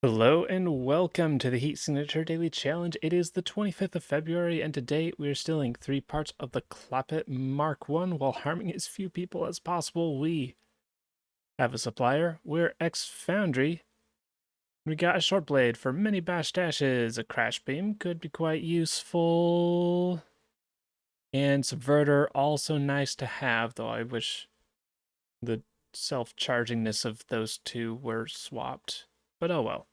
Hello and welcome to the Heat Signature Daily Challenge. It is the 25th of February, and today we are stealing 3 parts of the Clappet Mark I while harming as few people as possible. We have a supplier. We're ex-foundry. We got a short blade for many bash dashes. A crash beam could be quite useful. And subverter, also nice to have, though I wish the self-chargingness of those two were swapped. But oh well.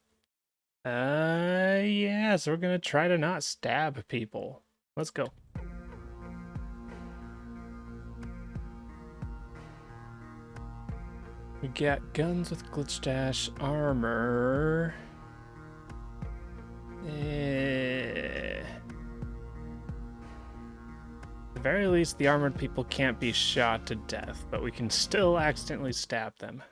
Yeah, so we're gonna try to not stab people. Let's go. We got guns with glitch dash armor. At the very least, the armored people can't be shot to death, but we can still accidentally stab them.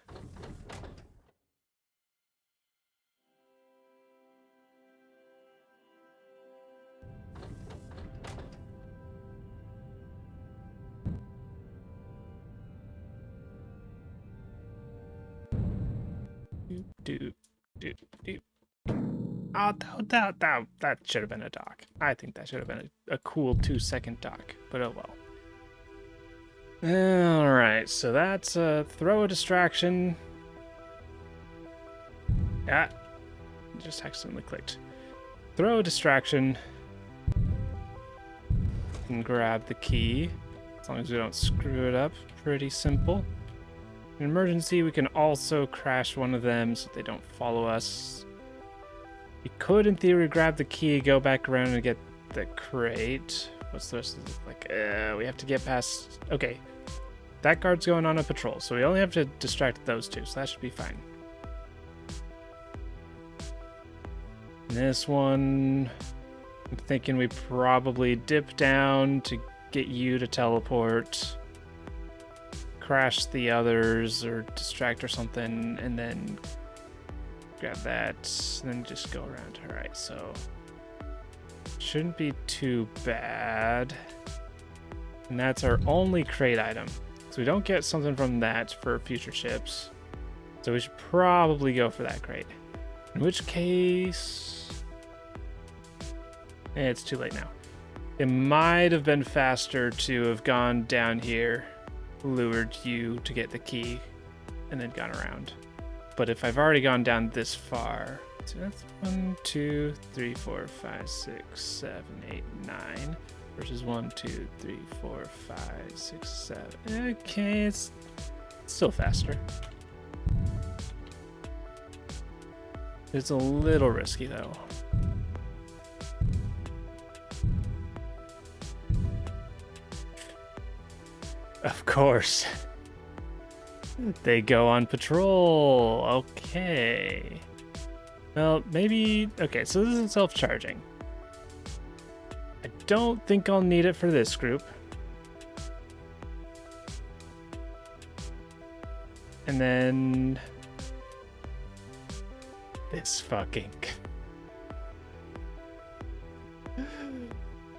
Doop, doop, doop. Oh, that should have been a dock. I think that should have been a cool 2-second dock, but oh well. Alright, so that's throw a distraction. Ah, just accidentally clicked. Throw a distraction. And grab the key. As long as we don't screw it up. Pretty simple. In emergency, we can also crash one of them so they don't follow us. We could, in theory, grab the key, go back around and get the crate. What's the rest of this? Like, we have to get past... Okay. That guard's going on a patrol, so we only have to distract those two, so that should be fine. This one... I'm thinking we probably dip down to get you to teleport. Crash the others or distract or something, and then grab that, and then just go around. Alright, so shouldn't be too bad. And that's our only crate item. So we don't get something from that for future ships. So we should probably go for that crate. In which case... it's too late now. It might have been faster to have gone down here, lured you to get the key, and then gone around. But if I've already gone down this far, so that's 1, 2, 3, 4, 5, 6, 7, 8, 9, versus 1, 2, 3, 4, 5, 6, 7. Okay, it's still faster. It's a little risky though. Of course. They go on patrol. Okay. Well, maybe... Okay, so this is self-charging. I don't think I'll need it for this group. And then... this fucking...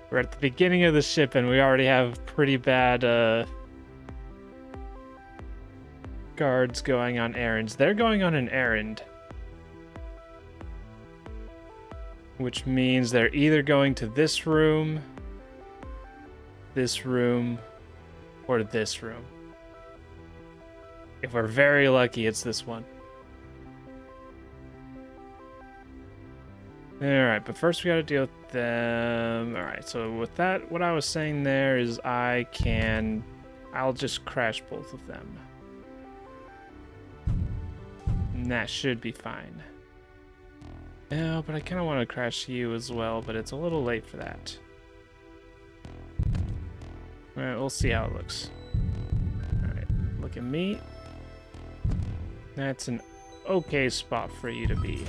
We're at the beginning of the ship and we already have pretty bad, guards going on errands. They're going on an errand. Which means they're either going to this room, or this room. If we're very lucky, it's this one. Alright, but first we gotta deal with them. Alright, so with that, what I was saying there is I'll just crash both of them. And that should be fine. No, but I kind of want to crash you as well, but it's a little late for that. Alright, we'll see how it looks. Alright, look at me. That's an okay spot for you to be.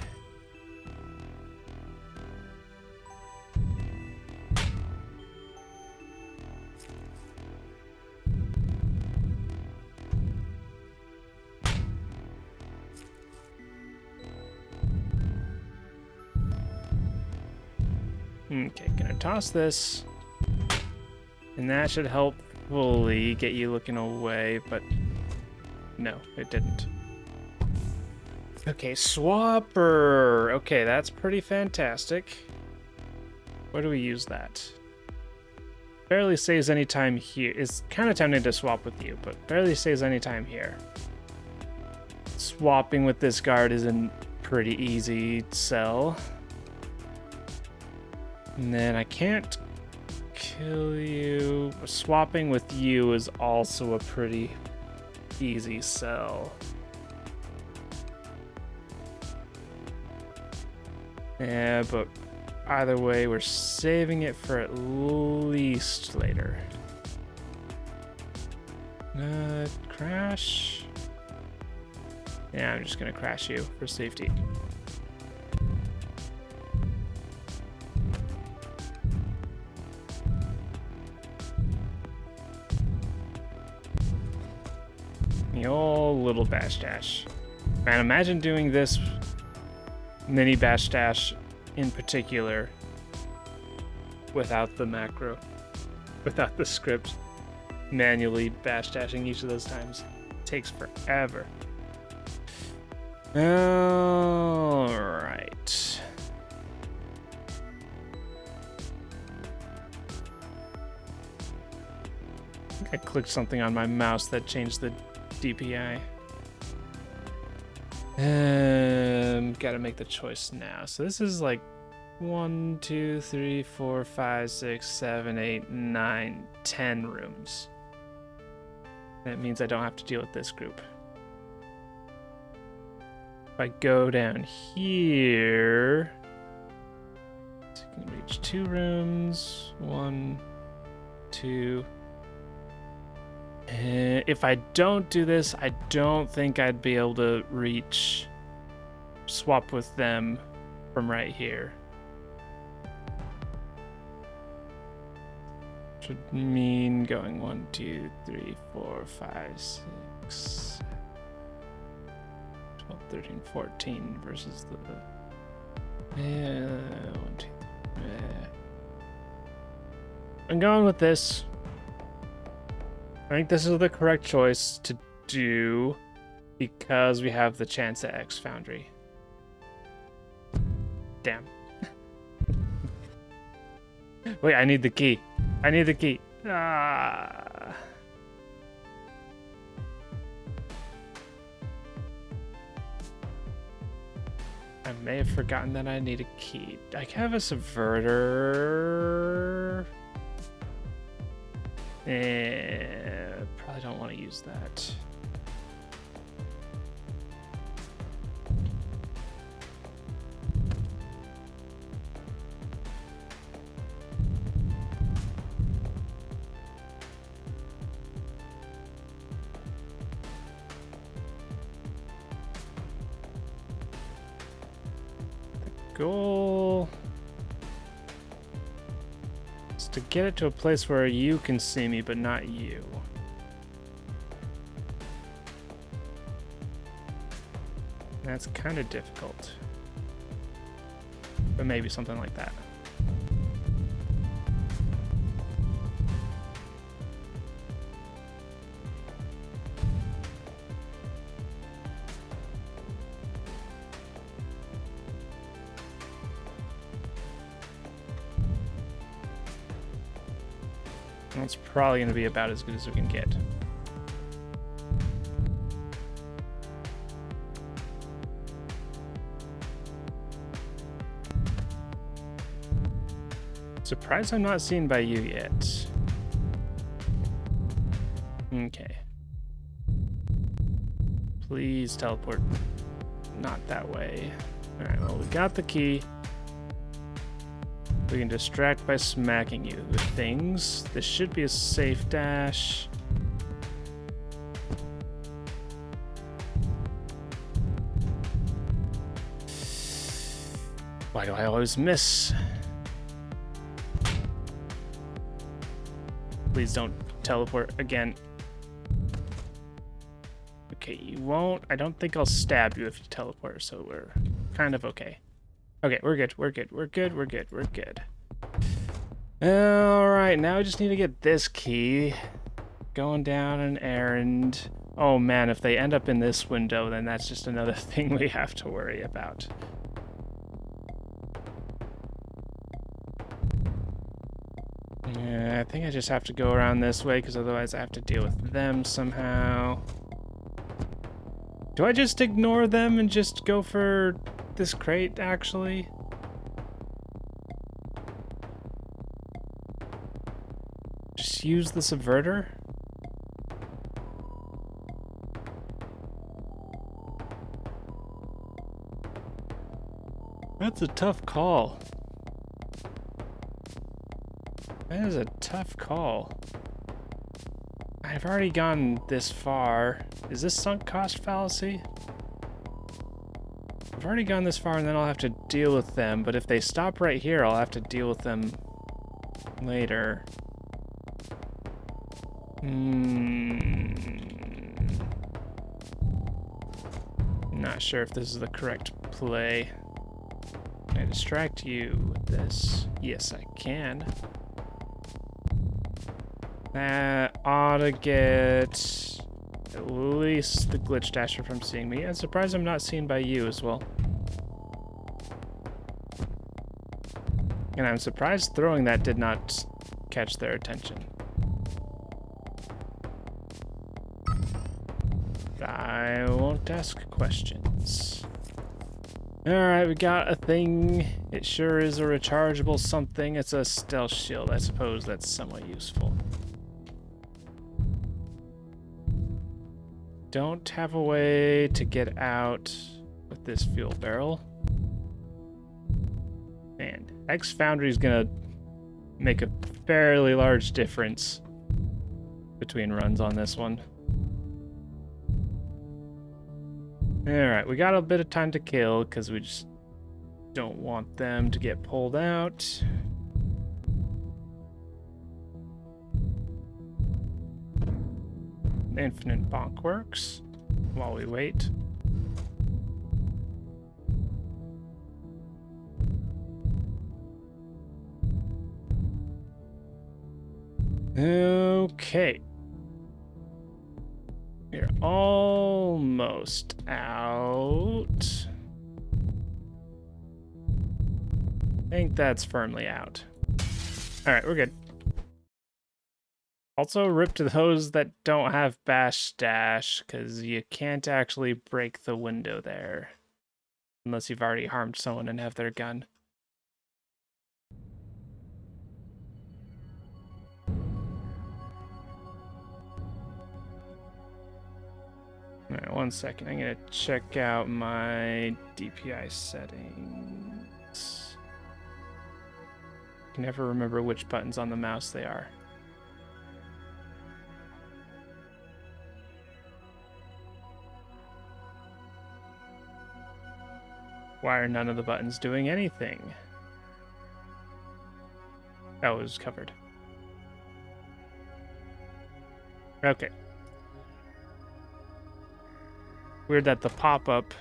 Okay, gonna toss this. And that should hopefully get you looking away, but no, it didn't. Okay, swapper. Okay, that's pretty fantastic. Where do we use that? Barely saves any time here. It's kind of tempting to swap with you, but barely saves any time here. Swapping with this guard is a pretty easy sell. And then I can't kill you. Swapping with you is also a pretty easy sell. Yeah, but either way, we're saving it for at least later. Crash. Yeah, I'm just gonna crash you for safety. The old little bash dash. Man, imagine doing this mini bash dash in particular without the macro, without the script, manually bash dashing each of those times. It takes forever. All right. I think I clicked something on my mouse that changed the DPI. Gotta make the choice now. So this is like 1, 2, 3, 4, 5, 6, 7, 8, 9, 10 rooms. That means I don't have to deal with this group. If I go down here, so I can reach 2 rooms. 1, 2. If I don't do this, I don't think I'd be able to swap with them from right here. Should mean going 1, 2, 3, 4, 5, 6, 12, 13, 14 versus the 1, 2, 3. I'm going with this. I think this is the correct choice to do because we have the chance at X Foundry. Damn. Wait, I need the key. I need the key. Ah. I may have forgotten that I need a key. I have a subverter. Probably don't want to use that. The goal is to get it to a place where you can see me, but not you. That's kind of difficult. But maybe something like that. That's probably going to be about as good as we can get. Surprised I'm not seen by you yet. Okay. Please teleport. Not that way. Alright, well, we got the key. We can distract by smacking you with things. This should be a safe dash. Why do I always miss? Please don't teleport again. Okay, you won't. I don't think I'll stab you if you teleport, so we're kind of okay. Okay, we're good. We're good. We're good. We're good. We're good. All right, now I just need to get this key. Going down an errand. Oh man, if they end up in this window, then that's just another thing we have to worry about. Yeah, I think I just have to go around this way, because otherwise I have to deal with them somehow. Do I just ignore them and just go for this crate, actually? Just use the subverter? That's a tough call. That is a tough call. I've already gone this far. Is this sunk cost fallacy? I've already gone this far and then I'll have to deal with them, but if they stop right here, I'll have to deal with them later. Not sure if this is the correct play. Can I distract you with this? Yes, I can. That ought to get at least the glitch dasher from seeing me. I'm surprised I'm not seen by you as well. And I'm surprised throwing that did not catch their attention. I won't ask questions. Alright, we got a thing. It sure is a rechargeable something. It's a stealth shield. I suppose that's somewhat useful. Don't have a way to get out with this fuel barrel. Man, X Foundry is gonna make a fairly large difference between runs on this one. Alright, we got a bit of time to kill because we just don't want them to get pulled out. Infinite bonk works while we wait. Okay. We're almost out. I think that's firmly out. Alright, we're good. Also, rip to those that don't have bash dash, because you can't actually break the window there. Unless you've already harmed someone and have their gun. Alright, 1 second. I'm gonna check out my DPI settings. I can never remember which buttons on the mouse they are. Why are none of the buttons doing anything? Oh, it was covered. Okay. Weird that the pop-up,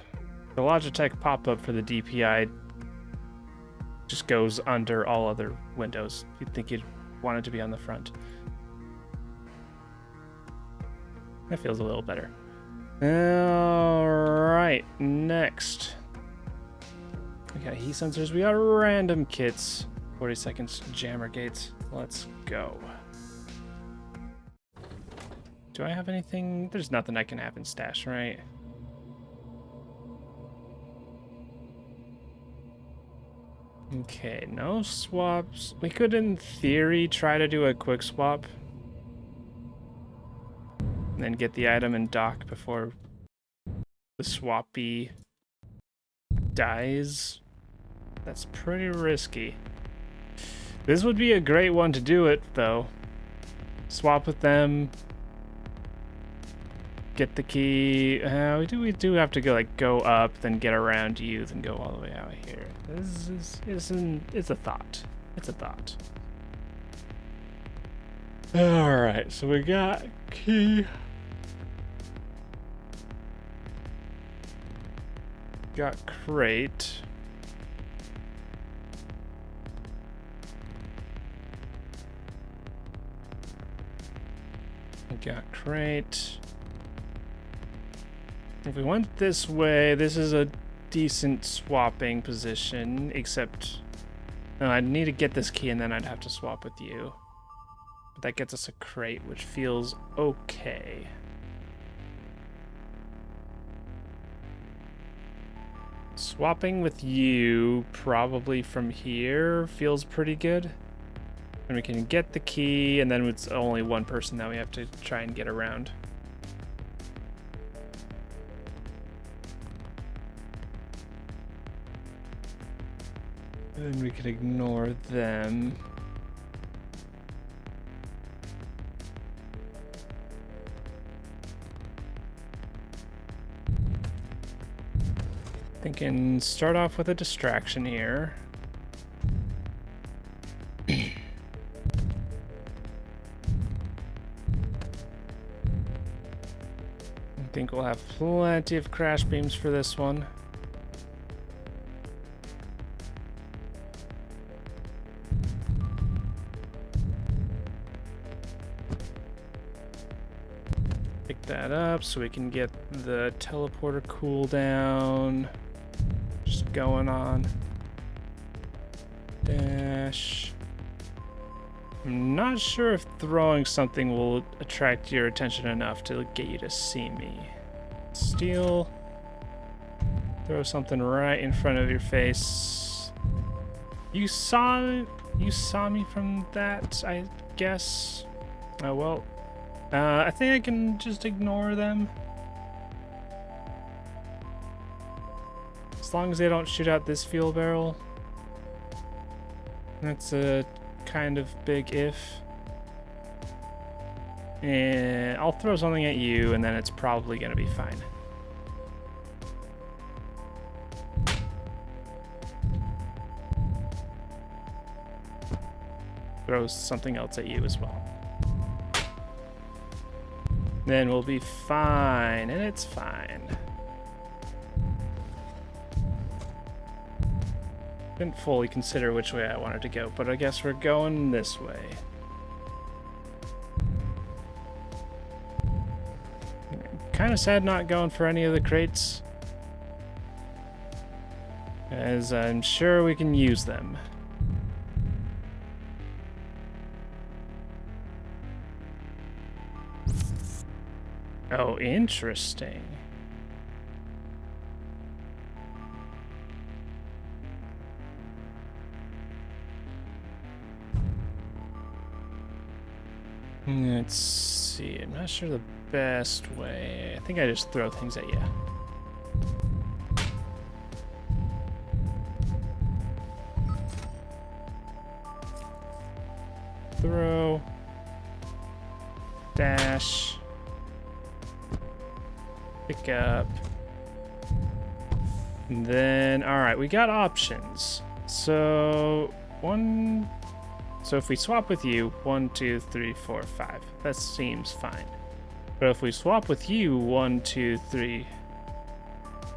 the Logitech pop-up for the DPI just goes under all other windows. You'd think you'd want it to be on the front. That feels a little better. Alright, next. We got heat sensors, we got random kits. 40 seconds jammer gates. Let's go. Do I have anything? There's nothing I can have in stash, right? Okay, no swaps. We could, in theory, try to do a quick swap. And then get the item and dock before the swappy dies. That's pretty risky. This would be a great one to do it, though. Swap with them. Get the key. We do have to go up, then get around you, then go all the way out here. It's a thought. It's a thought. All right, so we got key. Got crate. We got crate. If we went this way, this is a decent swapping position, except... No, I'd need to get this key and then I'd have to swap with you. But that gets us a crate, which feels okay. Swapping with you, probably from here, feels pretty good. And we can get the key, and then it's only one person that we have to try and get around. And then we can ignore them. Thinking start off with a distraction here. I think we'll have plenty of crash beams for this one. Pick that up so we can get the teleporter cooldown just going on. Dash. I'm not sure if throwing something will attract your attention enough to get you to see me. Steal. Throw something right in front of your face. You saw me from that, I guess. Oh well. I think I can just ignore them. As long as they don't shoot out this fuel barrel. That's a kind of big if. And I'll throw something at you and then it's probably gonna be fine. Throw something else at you as well. Then we'll be fine, and it's fine. Didn't fully consider which way I wanted to go, but I guess we're going this way. Kind of sad not going for any of the crates, as I'm sure we can use them. Oh, interesting. Let's see. I'm not sure the best way. I think I just throw things at you. Throw. Dash. Pick up. And then, all right, we got options. So if we swap with you, 1, 2, 3, 4, 5. That seems fine. But if we swap with you, 1, 2, 3,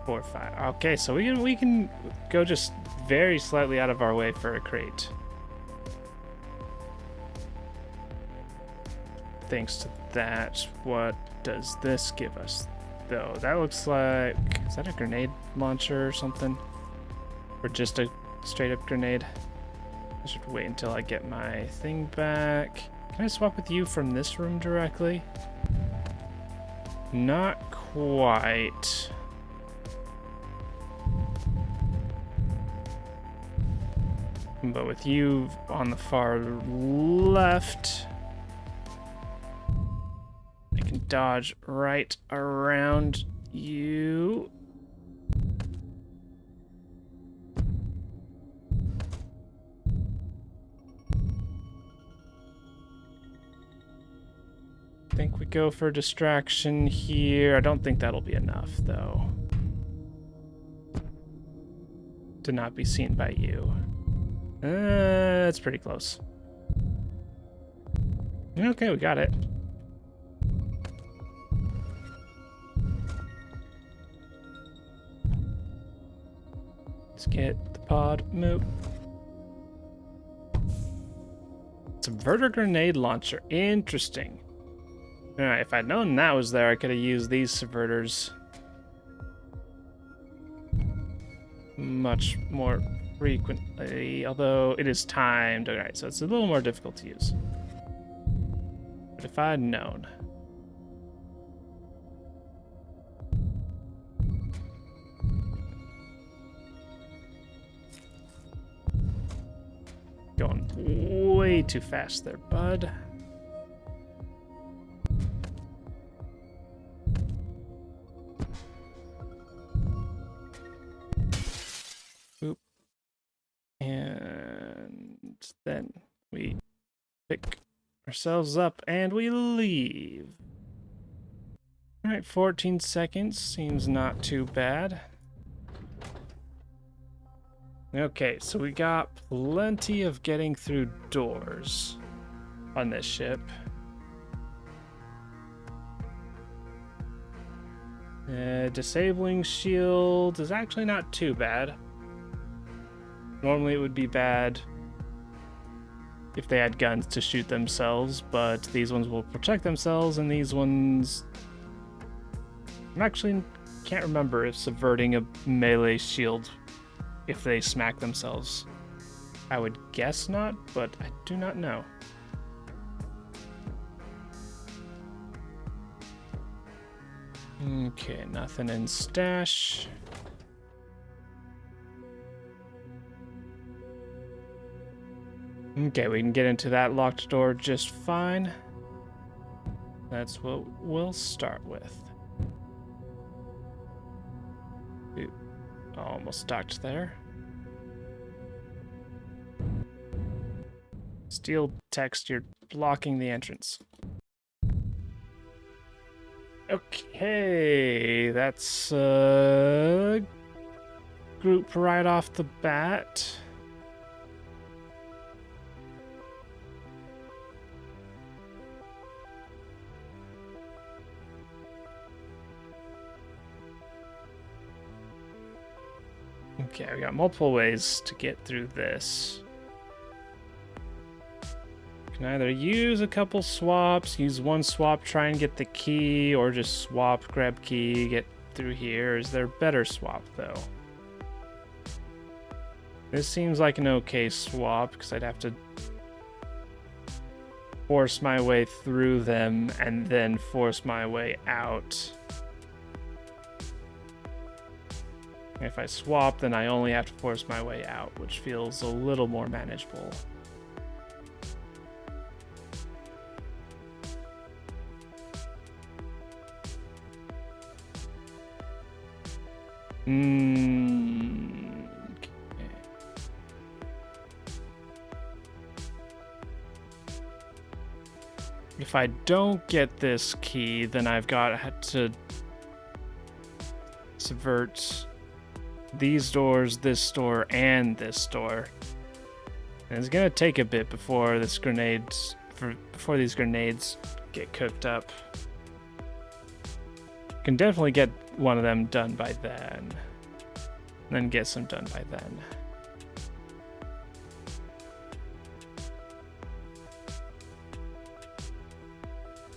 4, 5. Okay, so we can go just very slightly out of our way for a crate. Thanks to that, what does this give us? Though that looks like, is that a grenade launcher or something, or just a straight up grenade? I should wait until I get my thing back. Can I swap with you from this room directly? Not quite. But with you on the far left, I can dodge right around you. I think we go for distraction here. I don't think that'll be enough, though, to not be seen by you. That's pretty close. Okay, we got it. Let's get the pod move. Subverter grenade launcher. Interesting. Alright, if I'd known that was there, I could have used these subverters. much more frequently, although it is timed. Alright, so it's a little more difficult to use. But if I had known. Going way too fast there, bud. Oop. And then we pick ourselves up and we leave. Alright, 14 seconds seems not too bad. Okay, so we got plenty of getting through doors on this ship. Disabling shield is actually not too bad. Normally it would be bad if they had guns to shoot themselves, but these ones will protect themselves, and these ones... I actually can't remember if subverting a melee shield if they smack themselves. I would guess not, but I do not know. Okay, nothing in stash. Okay, we can get into that locked door just fine. That's what we'll start with. Ooh, almost docked there. Steel text, you're blocking the entrance. Okay, that's a group right off the bat. Okay, we got multiple ways to get through this. Can either use a couple swaps, use one swap, try and get the key, or just swap, grab key, get through here. Is there a better swap, though? This seems like an okay swap, because I'd have to force my way through them and then force my way out. If I swap, then I only have to force my way out, which feels a little more manageable. Okay. If I don't get this key, then I've got to subvert these doors, this door, and this door. And it's gonna take a bit before these grenades get cooked up. Can definitely get one of them done by then. And then get some done by then.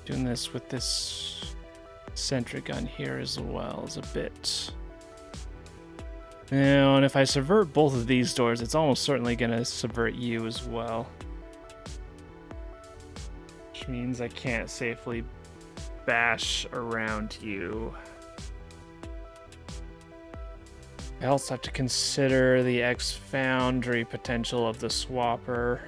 Doing this with this sentry gun here as well is a bit... Now, and if I subvert both of these doors, it's almost certainly going to subvert you as well. Which means I can't safely bash around you. I also have to consider the X-Foundry potential of the swapper.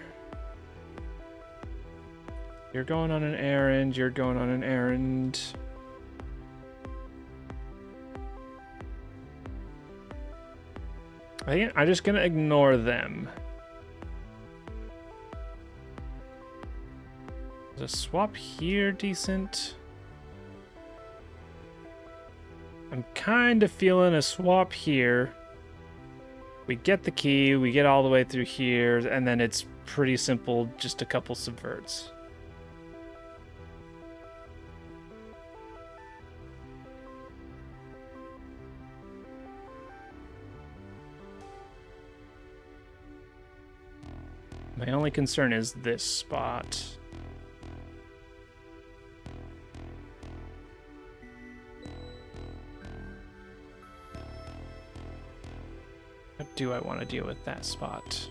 You're going on an errand, you're going on an errand. I think I'm just gonna ignore them. Is a swap here decent? I'm kind of feeling a swap here. We get the key, we get all the way through here, and then it's pretty simple, just a couple subverts. My only concern is this spot. do I want to deal with that spot?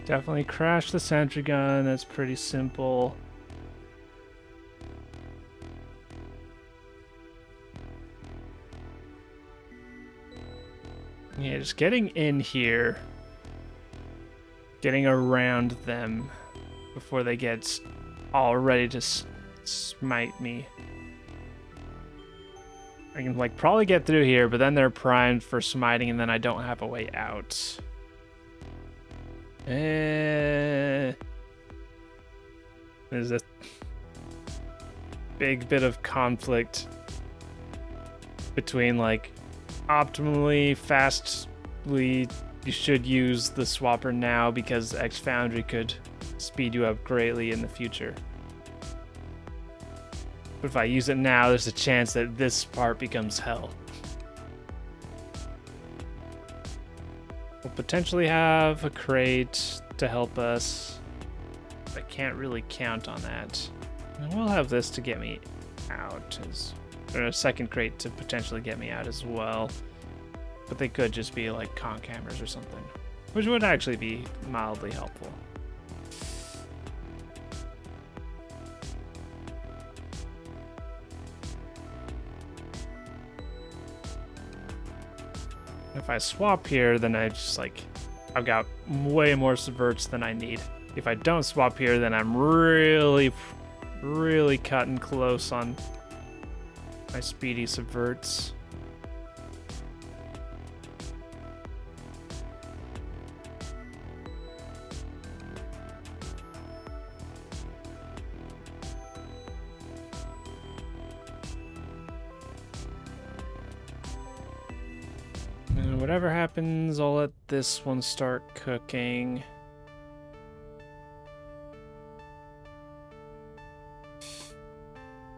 Definitely crash the sentry gun. That's pretty simple. Yeah, just getting in here, getting around them before they get all ready to smite me. I can like probably get through here, but then they're primed for smiting, and then I don't have a way out. There's a big bit of conflict between like optimally, fastly, you should use the swapper now because X Foundry could speed you up greatly in the future. But if I use it now, there's a chance that this part becomes hell. We'll potentially have a crate to help us. I can't really count on that. And we'll have this to get me out, or a second crate to potentially get me out as well. But they could just be like conch hammers or something, which would actually be mildly helpful. If I swap here, then I've got way more subverts than I need. If I don't swap here, then I'm really cutting close on my speedy subverts. And whatever happens, I'll let this one start cooking.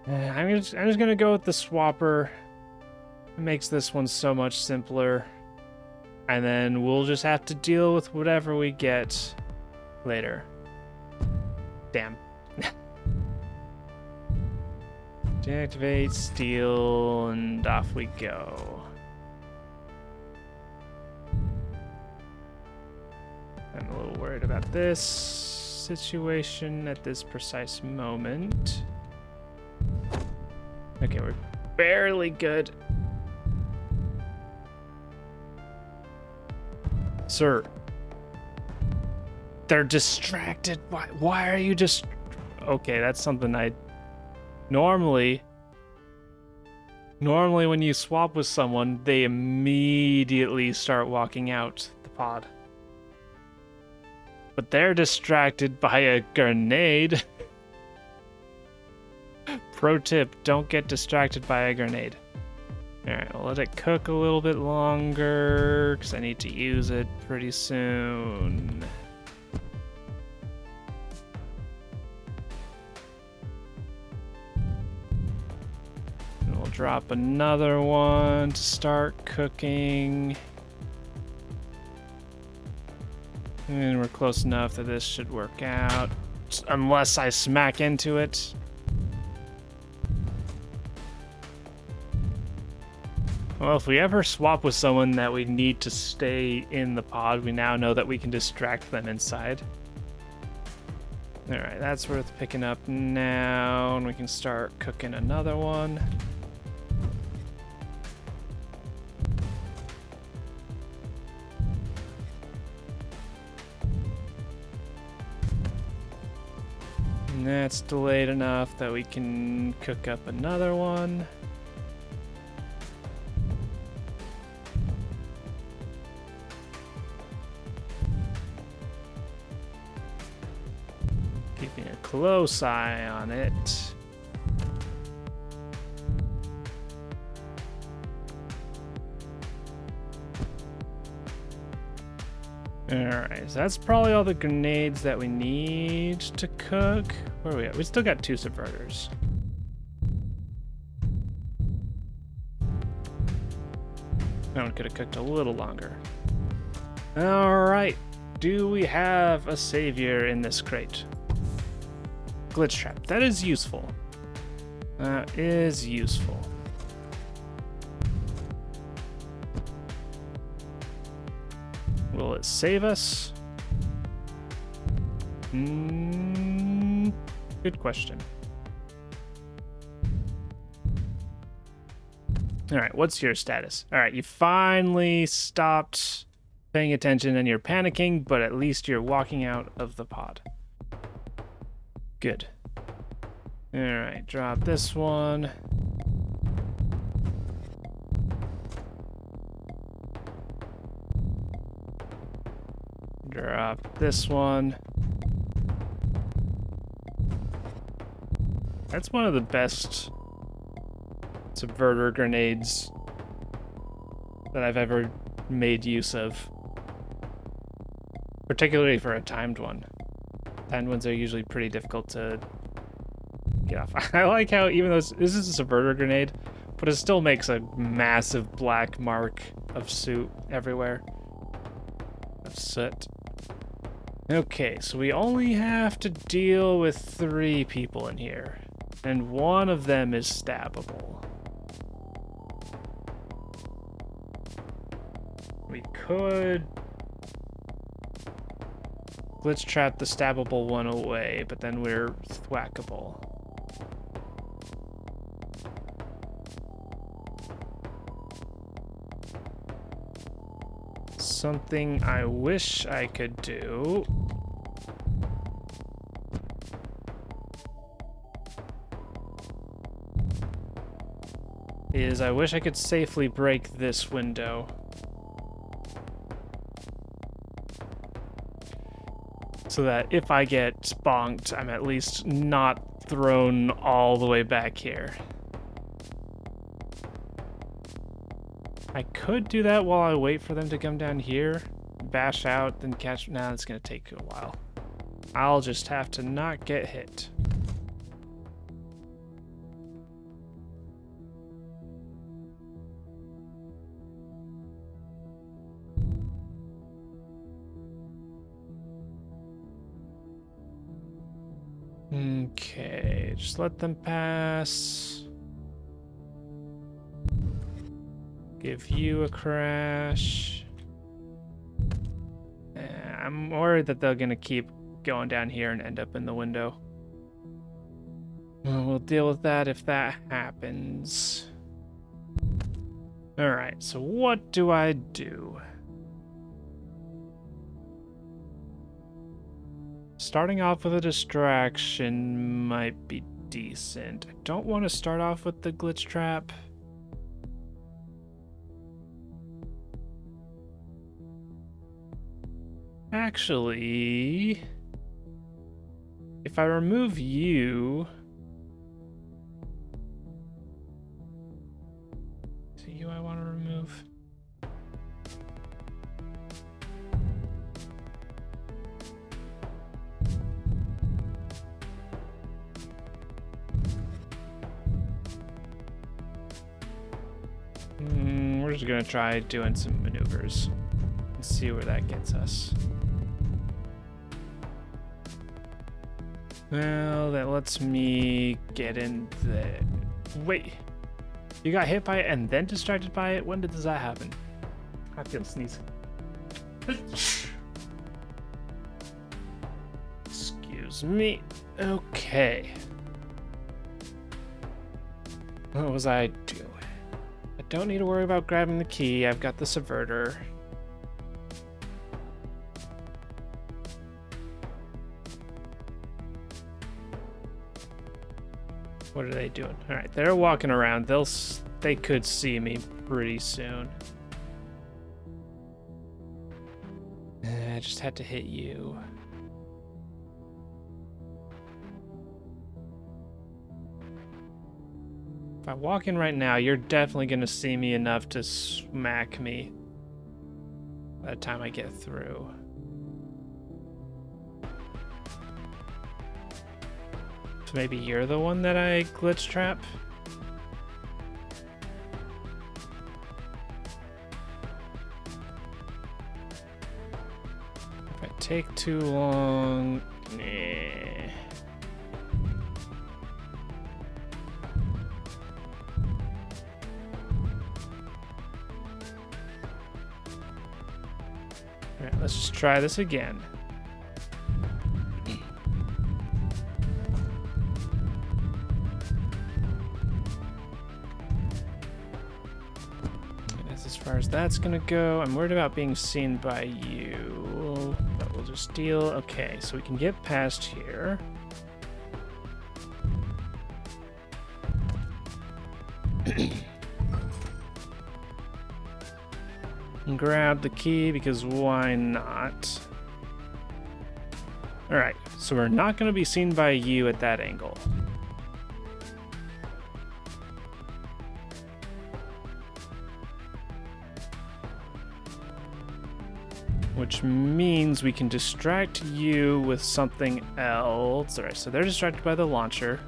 I'm just gonna go with the swapper. It makes this one so much simpler. And then we'll just have to deal with whatever we get later. Damn. Deactivate, steal, and off we go. I'm a little worried about this situation at this precise moment. Okay, we're barely good. Sir. They're distracted. Why are you just... Okay, that's something I... Normally when you swap with someone, they immediately start walking out the pod. But they're distracted by a grenade. Pro tip, don't get distracted by a grenade. Alright, I'll let it cook a little bit longer, because I need to use it pretty soon. And we'll drop another one to start cooking. And we're close enough that this should work out. Unless I smack into it. Well, if we ever swap with someone that we need to stay in the pod, we now know that we can distract them inside. Alright, that's worth picking up now, and we can start cooking another one. And that's delayed enough that we can cook up another one. Keeping a close eye on it. Alright, so that's probably all the grenades that we need to cook. Where are we at? We still got 2 subverters. That one could have cooked a little longer. Alright, do we have a savior in this crate? Glitch trap. That is useful. That is useful. Will it save us? Good question. All right, what's your status? All right, you finally stopped paying attention and you're panicking, but at least you're walking out of the pod. Good. All right, drop this one. Drop this one. That's one of the best subverter grenades that I've ever made use of. Particularly for a timed one. Timed ones are usually pretty difficult to get off. I like how even though this is a subverter grenade, but it still makes a massive black mark of soot everywhere. Of soot. Okay, so we only have to deal with 3 people in here. And one of them is stabbable. We could glitch trap the stabbable one away, but then we're thwackable. Something I wish I could do is I wish I could safely break this window. So that if I get bonked, I'm at least not thrown all the way back here. I could do that while I wait for them to come down here, bash out, then catch. Nah, it's gonna take a while. I'll just have to not get hit. Okay, just let them pass. Give you a crash. I'm worried that they're gonna keep going down here and end up in the window. Well, we'll deal with that if that happens. Alright, so what do I do? Starting off with a distraction might be decent. I don't want to start off with the glitch trap. Actually, if I remove you... Is it you I want to remove? We're just gonna try doing some maneuvers and see where that gets us. Well, that lets me get in there. Wait, you got hit by it and then distracted by it? When does that happen? I feel sneezing. Excuse me. Okay. What was I doing? I don't need to worry about grabbing the key. I've got the subverter. What are they doing? All right, they're walking around. They could see me pretty soon. I just had to hit you. If I walk in right now, you're definitely gonna see me enough to smack me by the time I get through. So maybe you're the one that I glitch trap? If I take too long... Nah. All right, let's just try this again. As far as that's gonna go, I'm worried about being seen by you, but we'll just deal. Okay, so we can get past here. And grab the key because why not? All right, so we're not gonna be seen by you at that angle. Which means we can distract you with something else. All right, so they're distracted by the launcher.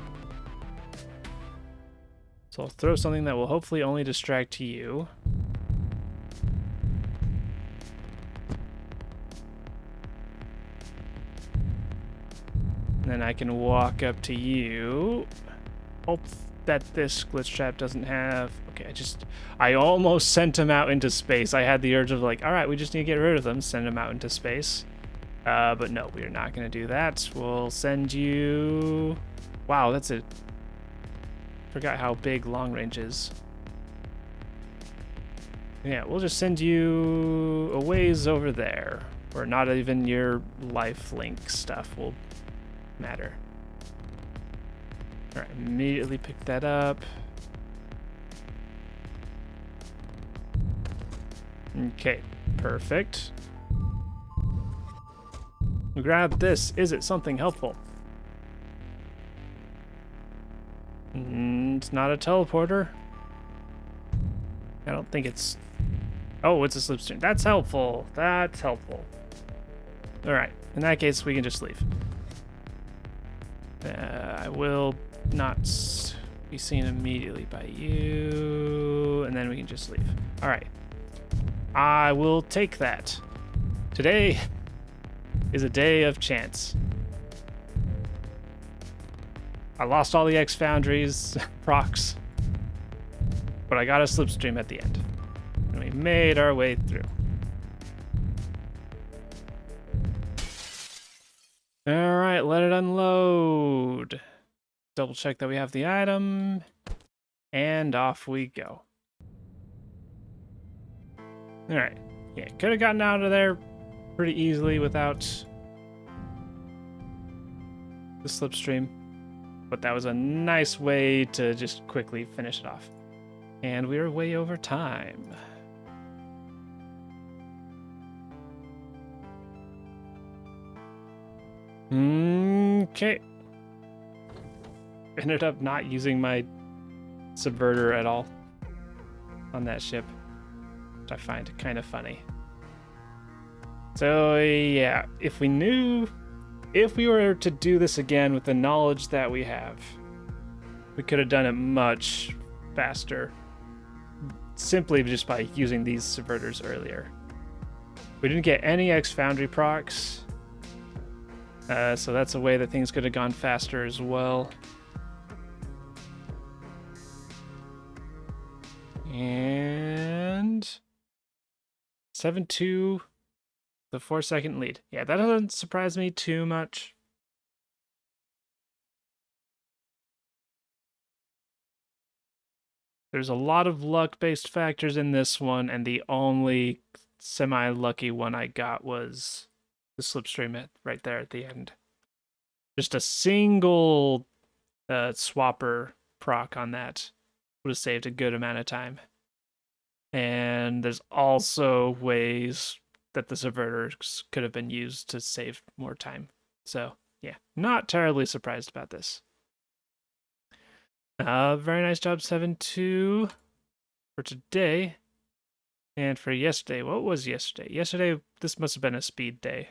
So I'll throw something that will hopefully only distract you. And then I can walk up to you. Hope that this glitch trap doesn't have... Okay, I almost sent him out into space. I had the urge of like, all right, we just need to get rid of them, send him out into space. But no, we are not going to do that. We'll send you... Wow, that's it. Forgot how big long range is. Yeah, we'll just send you a ways over there, where not even your life link stuff will matter. All right, immediately pick that up. Okay, perfect. Grab this. Is it something helpful? It's not a teleporter. I don't think it's... Oh, it's a slipstream. That's helpful. That's helpful. All right. In that case, we can just leave. I will not be seen immediately by you, and then we can just leave. All right. I will take that. Today is a day of chance. I lost all the X Foundries procs, but I got a slipstream at the end, and we made our way through. All right, let it unload. Double check that we have the item, and off we go. All right, yeah, could have gotten out of there pretty easily without the slipstream, but that was a nice way to just quickly finish it off. And we are way over time. Okay. Ended up not using my subverter at all on that ship, which I find kind of funny. So yeah, if we were to do this again with the knowledge that we have, we could have done it much faster, simply just by using these subverters earlier. We didn't get any X Foundry procs, so that's a way that things could have gone faster as well. And 7-2, the 4-second lead. Yeah, that doesn't surprise me too much. There's a lot of luck-based factors in this one, and the only semi-lucky one I got was the slipstream right there at the end. Just a single swapper proc on that would have saved a good amount of time. And there's also ways that the subverters could have been used to save more time. So yeah, not terribly surprised about this. Very nice job, 7-2 for today. And for yesterday, what was yesterday? Yesterday, this must have been a speed day.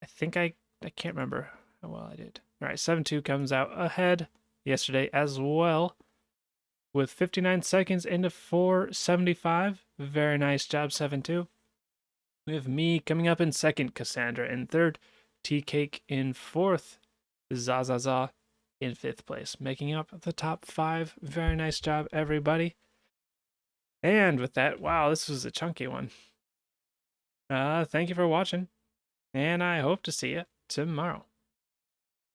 I think I can't remember how well I did. All right, 7-2 comes out ahead yesterday as well, with 59 seconds into 4:75. Very nice job, 7-2. We have me coming up in second, Cassandra in third, Tea-Cake in fourth, Zazaza in fifth place, making up the top 5. Very nice job, everybody. And with that, wow, this was a chunky one. Thank you for watching, and I hope to see you tomorrow.